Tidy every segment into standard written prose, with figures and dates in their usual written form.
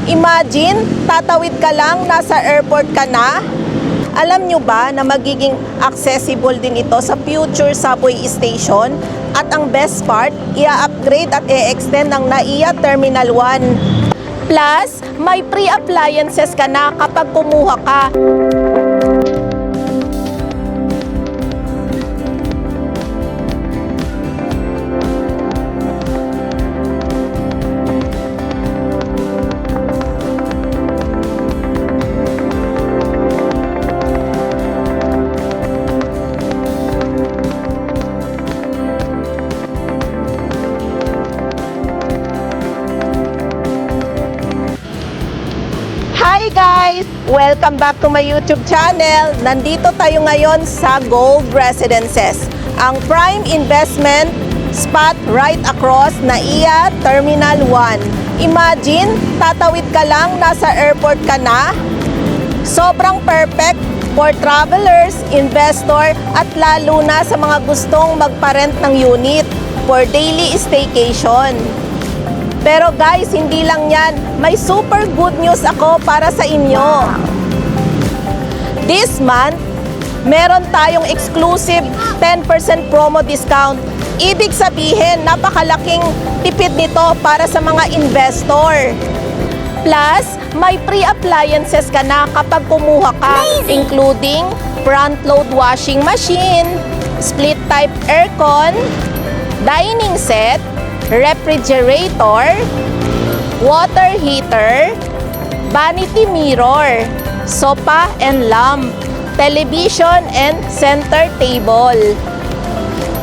Imagine, tatawid ka lang, nasa airport ka na. Alam nyo ba na magiging accessible din ito sa future subway station? At ang best part, i-upgrade at i-extend ng NAIA Terminal 1. Plus, may pre-appliances ka na kapag kumuha ka. Hi guys! Welcome back to my YouTube channel. Nandito tayo ngayon sa Gold Residences, ang prime investment spot right across NAIA Terminal 1. Imagine, tatawid ka lang, nasa airport ka na. Sobrang perfect for travelers, investor, at lalo na sa mga gustong magparent ng unit for daily staycation. Pero guys, hindi lang yan. May super good news ako para sa inyo. This month, meron tayong exclusive 10% promo discount. Ibig sabihin, napakalaking tipid nito para sa mga investor. Plus, may pre-appliances ka na kapag kumuha ka, including front-load washing machine, split-type aircon, dining set, refrigerator, water heater, vanity mirror, sofa and lamp, television and center table,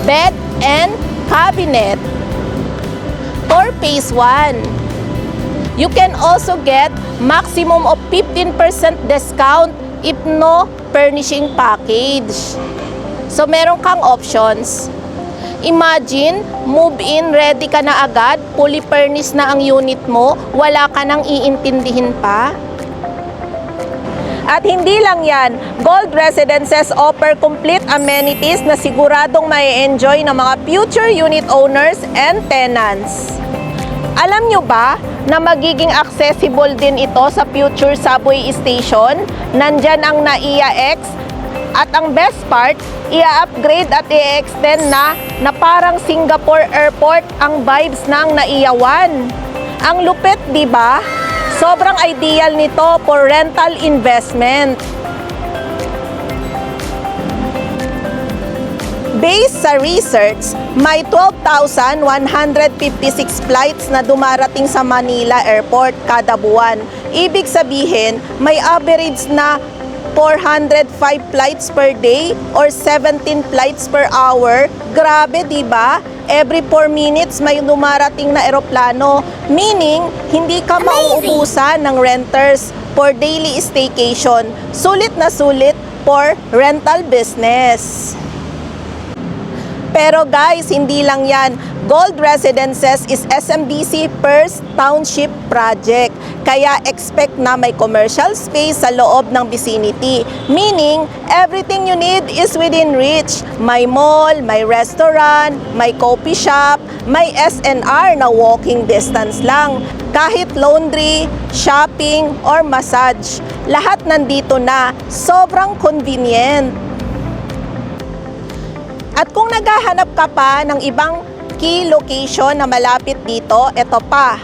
bed and cabinet. For phase 1, you can also get maximum of 15% discount if no furnishing package. So meron kang options. Imagine, move-in, ready ka na agad, fully furnished na ang unit mo, wala ka nang iintindihin pa. At hindi lang yan, Gold Residences offer complete amenities na siguradong mai-enjoy ng mga future unit owners and tenants. Alam nyo ba na magiging accessible din ito sa future subway station? Nandyan ang NAIA X. At ang best part, i-upgrade at i-extend na parang Singapore Airport ang vibes ng NAIA 1. Ang lupit, di ba? Sobrang ideal nito for rental investment. Based sa research, may 12,156 flights na dumarating sa Manila Airport kada buwan. Ibig sabihin, may average na 405 flights per day or 17 flights per hour. Grabe, di ba? Every 4 minutes may dumarating na eroplano. Meaning, hindi ka mauubusan ng renters for daily staycation. Sulit na sulit for rental business. Pero guys, hindi lang yan. Gold Residences is SMDC First Township Project. Kaya expect na may commercial space sa loob ng vicinity. Meaning, everything you need is within reach. May mall, may restaurant, may coffee shop, may SNR na walking distance lang. Kahit laundry, shopping, or massage. Lahat nandito na. Sobrang convenient. At kung naghahanap ka pa ng ibang key location na malapit dito, ito pa.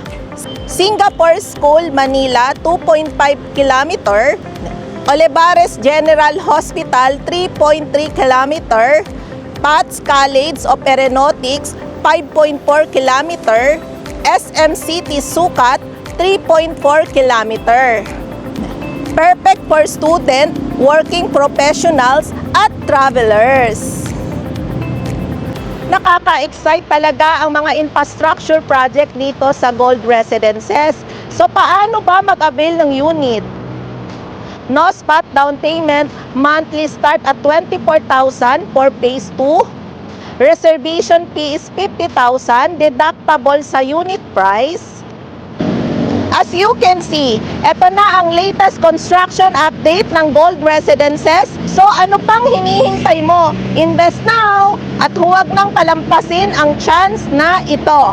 Singapore School, Manila, 2.5 km. Olivares General Hospital, 3.3 km. Pats College of Aeronautics, 5.4 km. SM City Sukat, 3.4 km. Perfect for student, working professionals, at travelers. Nakaka-excite talaga ang mga infrastructure project dito sa Gold Residences. So, paano ba mag-avail ng unit? No spot down payment, monthly start at 24,000 for phase 2. Reservation fee is 50,000, deductible sa unit price. As you can see, ito na ang latest construction update ng Gold Residences. So ano pang hinihintay mo? Invest now at huwag nang palampasin ang chance na ito.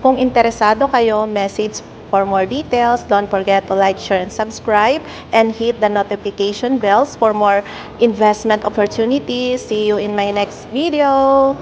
Kung interesado kayo, message for more details. Don't forget to like, share, and subscribe, and hit the notification bells for more investment opportunities. See you in my next video.